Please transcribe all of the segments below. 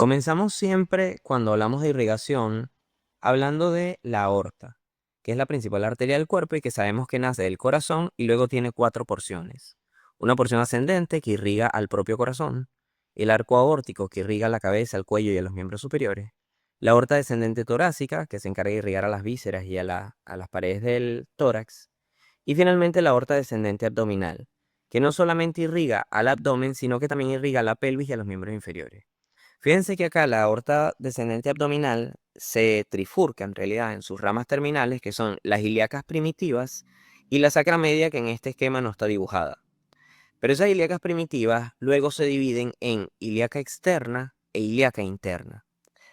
Comenzamos siempre cuando hablamos de irrigación hablando de la aorta, que es la principal arteria del cuerpo y que sabemos que nace del corazón y luego tiene cuatro porciones. Una porción ascendente que irriga al propio corazón, el arco aórtico que irriga la cabeza, el cuello y a los miembros superiores, la aorta descendente torácica que se encarga de irrigar a las vísceras y a las paredes del tórax, y finalmente la aorta descendente abdominal, que no solamente irriga al abdomen, sino que también irriga a la pelvis y a los miembros inferiores. Fíjense que acá la aorta descendente abdominal se trifurca en realidad en sus ramas terminales, que son las ilíacas primitivas y la sacra media, que en este esquema no está dibujada. Pero esas ilíacas primitivas luego se dividen en ilíaca externa e ilíaca interna.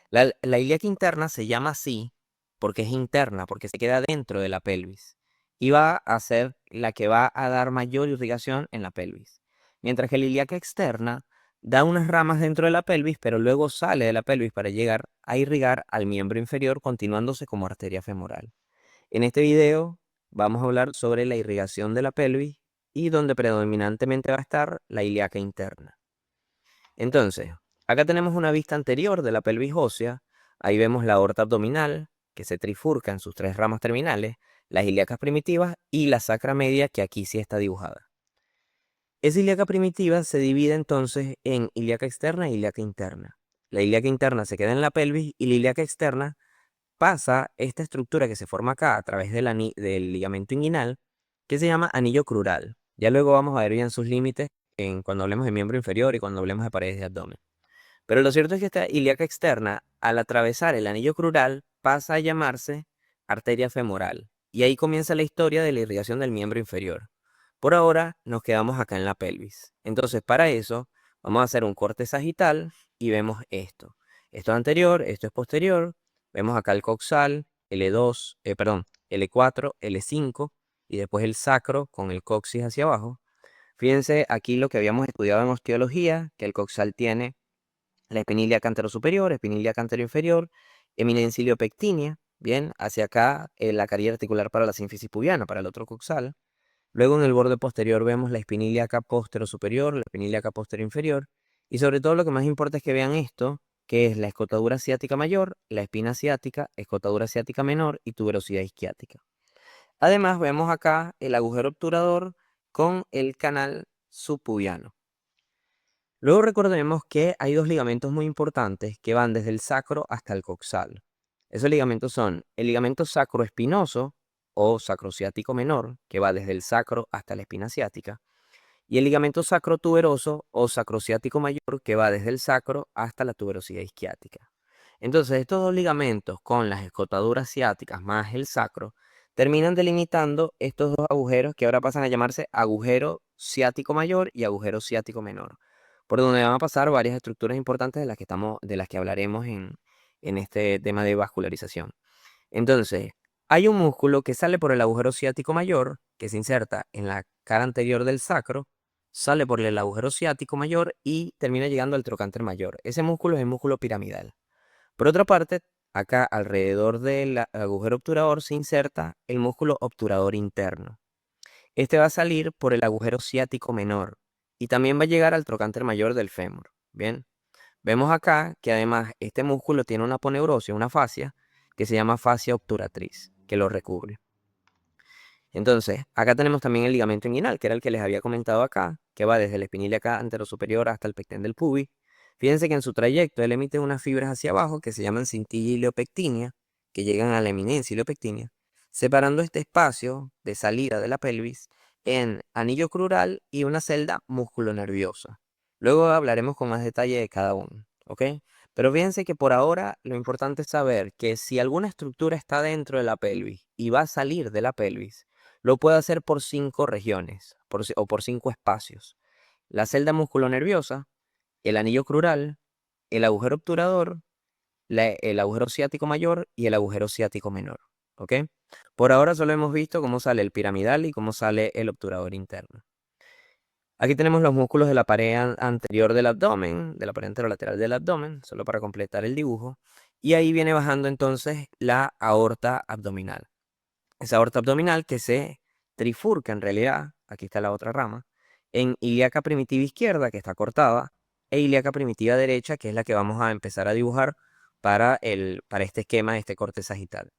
La ilíaca interna se llama así porque es interna, porque se queda dentro de la pelvis y va a ser la que va a dar mayor irrigación en la pelvis. Mientras que la ilíaca externa da unas ramas dentro de la pelvis, pero luego sale de la pelvis para llegar a irrigar al miembro inferior, continuándose como arteria femoral. En este video vamos a hablar sobre la irrigación de la pelvis y donde predominantemente va a estar la ilíaca interna. Entonces, acá tenemos una vista anterior de la pelvis ósea. Ahí vemos la aorta abdominal, que se trifurca en sus tres ramas terminales, las ilíacas primitivas y la sacra media, que aquí sí está dibujada. Esa ilíaca primitiva se divide entonces en ilíaca externa e ilíaca interna. La ilíaca interna se queda en la pelvis y la ilíaca externa pasa esta estructura que se forma acá a través del ligamento inguinal, que se llama anillo crural. Ya luego vamos a ver bien sus límites cuando hablemos de miembro inferior y cuando hablemos de paredes de abdomen. Pero lo cierto es que esta ilíaca externa, al atravesar el anillo crural, pasa a llamarse arteria femoral. Y ahí comienza la historia de la irrigación del miembro inferior. Por ahora nos quedamos acá en la pelvis. Entonces, para eso, vamos a hacer un corte sagital y vemos esto. Esto es anterior, esto es posterior. Vemos acá el coxal, L2, perdón, L4, L5 y después el sacro con el coxis hacia abajo. Fíjense aquí lo que habíamos estudiado en osteología, que el coxal tiene la espina ilíaca superior, espina ilíaca inferior, eminencia iliopectínea, bien, hacia acá la carilla articular para la sínfisis pubiana, para el otro coxal. Luego en el borde posterior vemos la espina ilíaca superior, la espina ilíaca inferior, y sobre todo lo que más importa es que vean esto, que es la escotadura ciática mayor, la espina ciática, escotadura ciática menor y tuberosidad isquiática. Además vemos acá el agujero obturador con el canal subpubiano. Luego recordemos que hay dos ligamentos muy importantes que van desde el sacro hasta el coxal. Esos ligamentos son el ligamento sacroespinoso o sacrociático menor, que va desde el sacro hasta la espina ciática, y el ligamento sacrotuberoso o sacrociático mayor, que va desde el sacro hasta la tuberosidad isquiática. Entonces, estos dos ligamentos con las escotaduras ciáticas más el sacro terminan delimitando estos dos agujeros que ahora pasan a llamarse agujero ciático mayor y agujero ciático menor, por donde van a pasar varias estructuras importantes de las que hablaremos en este tema de vascularización. Entonces, hay un músculo que sale por el agujero ciático mayor, que se inserta en la cara anterior del sacro, sale por el agujero ciático mayor y termina llegando al trocánter mayor. Ese músculo es el músculo piramidal. Por otra parte, acá alrededor del agujero obturador se inserta el músculo obturador interno. Este va a salir por el agujero ciático menor y también va a llegar al trocánter mayor del fémur. Bien, vemos acá que además este músculo tiene una aponeurosis, una fascia, que se llama fascia obturatriz, que lo recubre. Entonces, acá tenemos también el ligamento inguinal, que era el que les había comentado acá, que va desde la espinilla acá anterosuperior hasta el pecten del pubis. Fíjense que en su trayecto él emite unas fibras hacia abajo que se llaman cintilla iliopectínea, que llegan a la eminencia iliopectínea, separando este espacio de salida de la pelvis en anillo crural y una celda musculonerviosa. Luego hablaremos con más detalle de cada uno, ¿ok? Pero fíjense que por ahora lo importante es saber que si alguna estructura está dentro de la pelvis y va a salir de la pelvis, lo puede hacer por 5 regiones o por 5 espacios. La celda musculonerviosa, el anillo crural, el agujero obturador, el agujero ciático mayor y el agujero ciático menor. ¿Ok? Por ahora solo hemos visto cómo sale el piramidal y cómo sale el obturador interno. Aquí tenemos los músculos de la pared anterior del abdomen, de la pared anterolateral del abdomen, solo para completar el dibujo. Y ahí viene bajando entonces la aorta abdominal. Esa aorta abdominal que se trifurca en realidad, aquí está la otra rama, en ilíaca primitiva izquierda que está cortada, e ilíaca primitiva derecha, que es la que vamos a empezar a dibujar para este esquema de este corte sagital.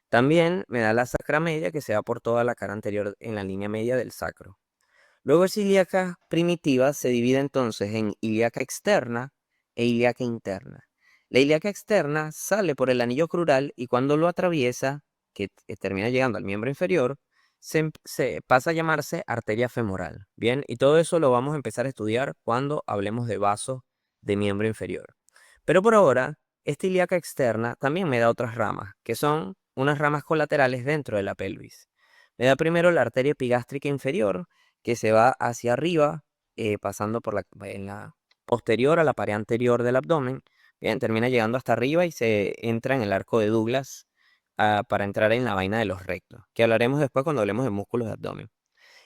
También me da la sacra media, que se va por toda la cara anterior en la línea media del sacro. Luego esa ilíaca primitiva se divide entonces en ilíaca externa e ilíaca interna. La ilíaca externa sale por el anillo crural y cuando lo atraviesa, que termina llegando al miembro inferior, se pasa a llamarse arteria femoral. Bien, y todo eso lo vamos a empezar a estudiar cuando hablemos de vasos de miembro inferior. Pero por ahora, esta ilíaca externa también me da otras ramas, que son unas ramas colaterales dentro de la pelvis. Me da primero la arteria epigástrica inferior, que se va hacia arriba, pasando por en la posterior a la pared anterior del abdomen. Bien, termina llegando hasta arriba y se entra en el arco de Douglas para entrar en la vaina de los rectos, que hablaremos después cuando hablemos de músculos de abdomen.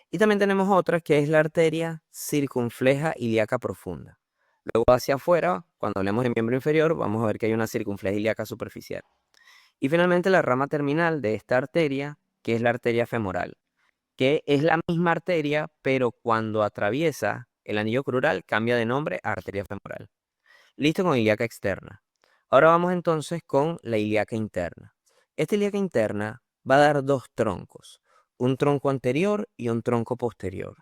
Y también tenemos otra que es la arteria circunfleja ilíaca profunda. Luego hacia afuera, cuando hablemos de miembro inferior, vamos a ver que hay una circunfleja ilíaca superficial. Y finalmente la rama terminal de esta arteria, que es la arteria femoral, que es la misma arteria, pero cuando atraviesa el anillo crural cambia de nombre a arteria femoral. Listo con ilíaca externa. Ahora vamos entonces con la ilíaca interna. Esta ilíaca interna va a dar dos troncos, un tronco anterior y un tronco posterior.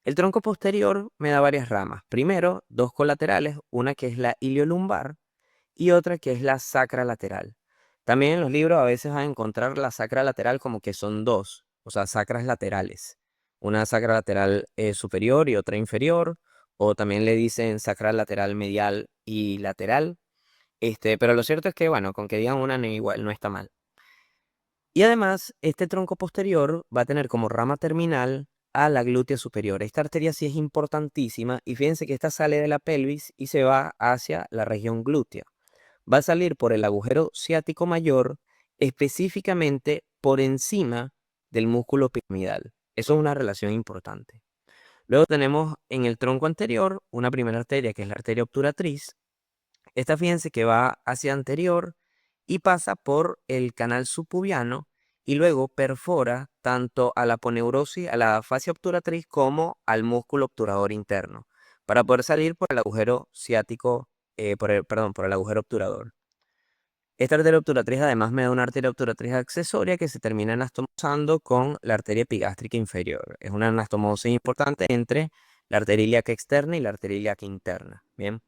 El tronco posterior me da varias ramas. Primero, dos colaterales, una que es la iliolumbar y otra que es la sacra lateral. También en los libros a veces vas a encontrar la sacra lateral como que son dos, o sea, sacras laterales. Una sacra lateral superior y otra inferior, o también le dicen sacra lateral medial y lateral. Pero lo cierto es que, bueno, con que digan una no, igual no está mal. Y además, este tronco posterior va a tener como rama terminal a la glútea superior. Esta arteria sí es importantísima y fíjense que esta sale de la pelvis y se va hacia la región glútea. Va a salir por el agujero ciático mayor, específicamente por encima del músculo piramidal. Eso es una relación importante. Luego tenemos en el tronco anterior una primera arteria que es la arteria obturatriz. Esta fíjense que va hacia anterior y pasa por el canal subpubiano y luego perfora tanto a la aponeurosis, a la fascia obturatriz como al músculo obturador interno para poder salir por el agujero ciático, perdón, por el agujero obturador. Esta arteria obturatriz además me da una arteria obturatriz accesoria que se termina anastomosando con la arteria epigástrica inferior. Es una anastomosis importante entre la arteria ilíaca externa y la arteria ilíaca interna. Bien.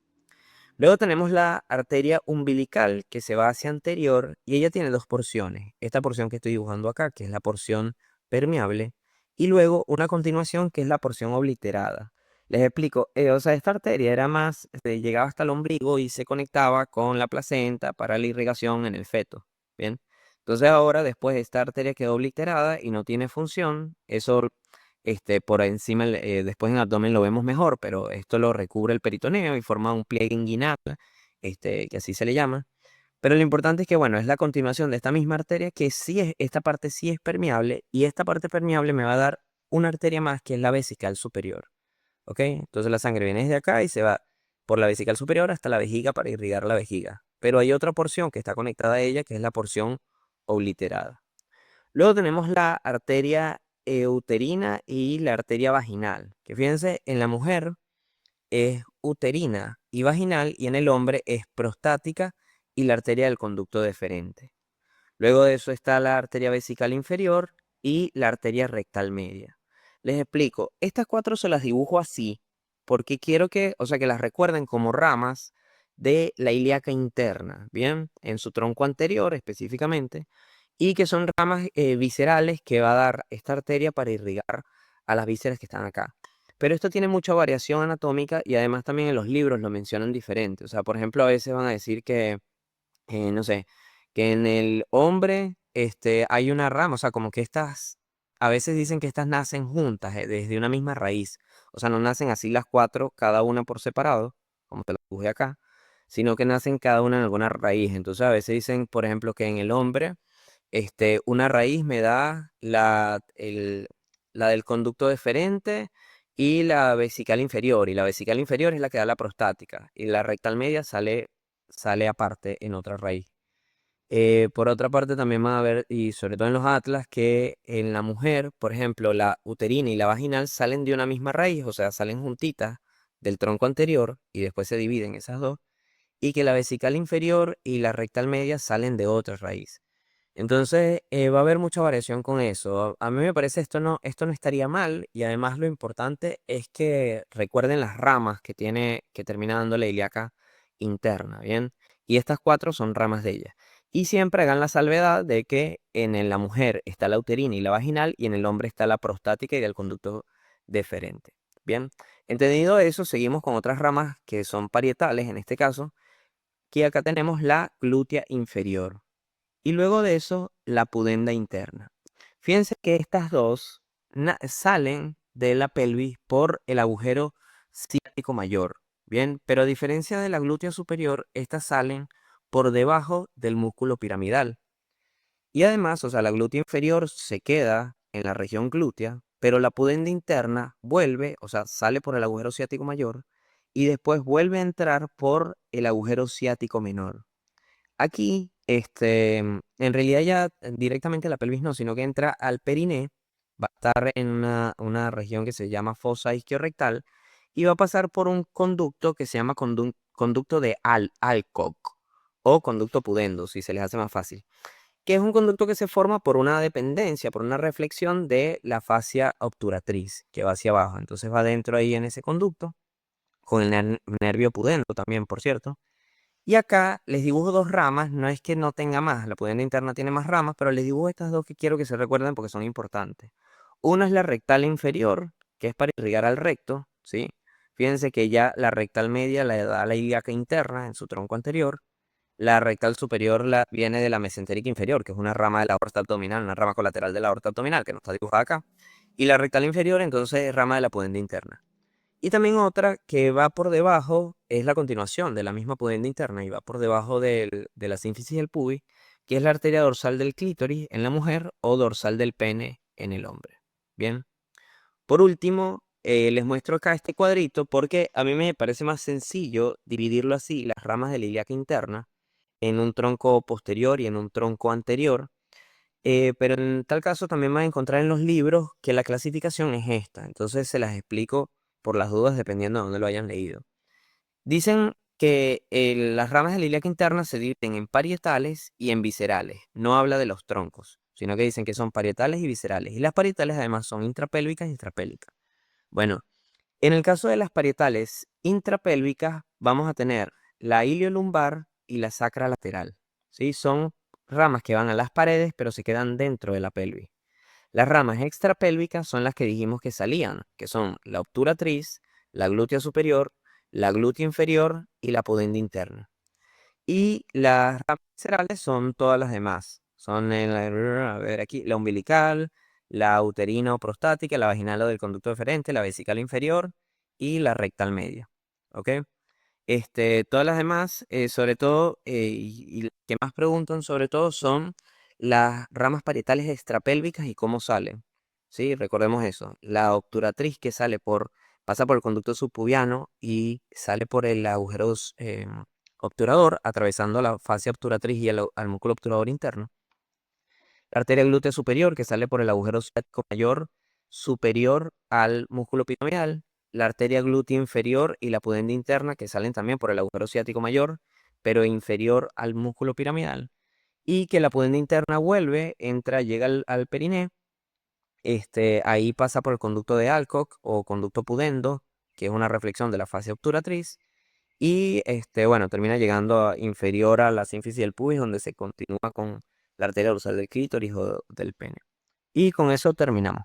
Luego tenemos la arteria umbilical que se va hacia anterior y ella tiene dos porciones. Esta porción que estoy dibujando acá, que es la porción permeable, y luego una continuación que es la porción obliterada. Les explico, o sea, esta arteria era más, llegaba hasta el ombligo y se conectaba con la placenta para la irrigación en el feto. Bien, entonces ahora después esta arteria quedó obliterada y no tiene función. Eso por encima, después en el abdomen lo vemos mejor, pero esto lo recubre el peritoneo y forma un pliegue inguinal, que así se le llama. Pero lo importante es que, bueno, es la continuación de esta misma arteria que sí es, esta parte sí es permeable y esta parte permeable me va a dar una arteria más que es la vesical superior. ¿Ok? Entonces la sangre viene desde acá y se va por la vesical superior hasta la vejiga para irrigar la vejiga. Pero hay otra porción que está conectada a ella que es la porción obliterada. Luego tenemos la arteria uterina y la arteria vaginal, que fíjense, en la mujer es uterina y vaginal y en el hombre es prostática y la arteria del conducto deferente. Luego de eso está la arteria vesical inferior y la arteria rectal media. Les explico, estas cuatro se las dibujo así porque quiero que, o sea, que las recuerden como ramas de la ilíaca interna, ¿bien? En su tronco anterior específicamente, y que son ramas viscerales que va a dar esta arteria para irrigar a las vísceras que están acá. Pero esto tiene mucha variación anatómica y además también en los libros lo mencionan diferente. O sea, por ejemplo, a veces van a decir que, no sé, que en el hombre hay una rama, o sea, como que estas, a veces dicen que estas nacen juntas, desde una misma raíz. O sea, no nacen así las cuatro, cada una por separado, como te lo dibujé acá, sino que nacen cada una en alguna raíz. Entonces, a veces dicen, por ejemplo, que en el hombre una raíz me da la del conducto deferente y la vesical inferior. Y la vesical inferior es la que da la prostática. Y la rectal media sale aparte en otra raíz. Por otra parte, también van a ver, y sobre todo en los atlas, que en la mujer, por ejemplo, la uterina y la vaginal salen de una misma raíz, o sea, salen juntitas del tronco anterior y después se dividen esas dos, y que la vesical inferior y la rectal media salen de otra raíz. Entonces, va a haber mucha variación con eso. A mí me parece esto no estaría mal, y además lo importante es que recuerden las ramas que tiene, que termina dando la ilíaca interna, ¿bien? Y estas cuatro son ramas de ella. Y siempre hagan la salvedad de que en la mujer está la uterina y la vaginal, y en el hombre está la prostática y el conducto deferente. Bien, entendido eso, seguimos con otras ramas que son parietales en este caso, que acá tenemos la glútea inferior. Y luego de eso, la pudenda interna. Fíjense que estas dos salen de la pelvis por el agujero ciático mayor. Bien, pero a diferencia de la glútea superior, estas salen por debajo del músculo piramidal. Y además, o sea, la glútea inferior se queda en la región glútea, pero la pudenda interna vuelve, o sea, sale por el agujero ciático mayor y después vuelve a entrar por el agujero ciático menor. Aquí, en realidad ya directamente la pelvis no, sino que entra al periné, va a estar en una región que se llama fosa isquiorrectal y va a pasar por un conducto que se llama conducto de Alcock o conducto pudendo, si se les hace más fácil, que es un conducto que se forma por una dependencia, por una reflexión de la fascia obturatriz que va hacia abajo. Entonces va dentro ahí en ese conducto, con el nervio pudendo también, por cierto. Y acá les dibujo dos ramas, no es que no tenga más, la pudenda interna tiene más ramas, pero les dibujo estas dos que quiero que se recuerden porque son importantes. Una es la rectal inferior, que es para irrigar al recto, ¿sí? Fíjense que ya la rectal media la da la ilíaca interna en su tronco anterior. La rectal superior viene de la mesentérica inferior, que es una rama de la aorta abdominal, una rama colateral de la aorta abdominal, que no está dibujada acá. Y la rectal inferior, entonces, es rama de la pudenda interna. Y también otra que va por debajo, es la continuación de la misma pudenda interna y va por debajo de la sínfisis del pubis, que es la arteria dorsal del clítoris en la mujer o dorsal del pene en el hombre. Bien. Por último, les muestro acá este cuadrito porque a mí me parece más sencillo dividirlo así, las ramas de la ilíaca interna, en un tronco posterior y en un tronco anterior. Pero en tal caso también van a encontrar en los libros que la clasificación es esta. Entonces se las explico por las dudas dependiendo de dónde lo hayan leído. Dicen que las ramas de la ilíaca interna se dividen en parietales y en viscerales. No habla de los troncos, sino que dicen que son parietales y viscerales. Y las parietales además son intrapélvicas y extrapélvicas. Bueno, en el caso de las parietales intrapélvicas vamos a tener la iliolumbar y la sacra lateral. ¿Sí? Son ramas que van a las paredes pero se quedan dentro de la pelvis. Las ramas extrapélvicas son las que dijimos que salían, que son la obturatriz, la glútea superior, la glútea inferior y la pudenda interna. Y las ramas viscerales son todas las demás. Son, a ver aquí, la umbilical, la uterina o prostática, la vaginal o del conducto deferente, la vesical inferior y la rectal media. ¿Ok? Todas las demás, sobre todo, y las que más preguntan sobre todo son las ramas parietales extrapélvicas y cómo salen. ¿Sí? Recordemos eso. La obturatriz que pasa por el conducto subpubiano y sale por el agujero obturador, atravesando la fascia obturatriz y al músculo obturador interno. La arteria glútea superior que sale por el agujero ciático mayor superior al músculo piramidal. La arteria glútea inferior y la pudenda interna que salen también por el agujero ciático mayor, pero inferior al músculo piramidal. Y que la pudenda interna vuelve, entra, llega al periné. Ahí pasa por el conducto de Alcock o conducto pudendo, que es una reflexión de la fascia obturatriz. Y bueno, termina llegando inferior a la sínfisis del pubis, donde se continúa con la arteria dorsal del clítoris o del pene. Y con eso terminamos.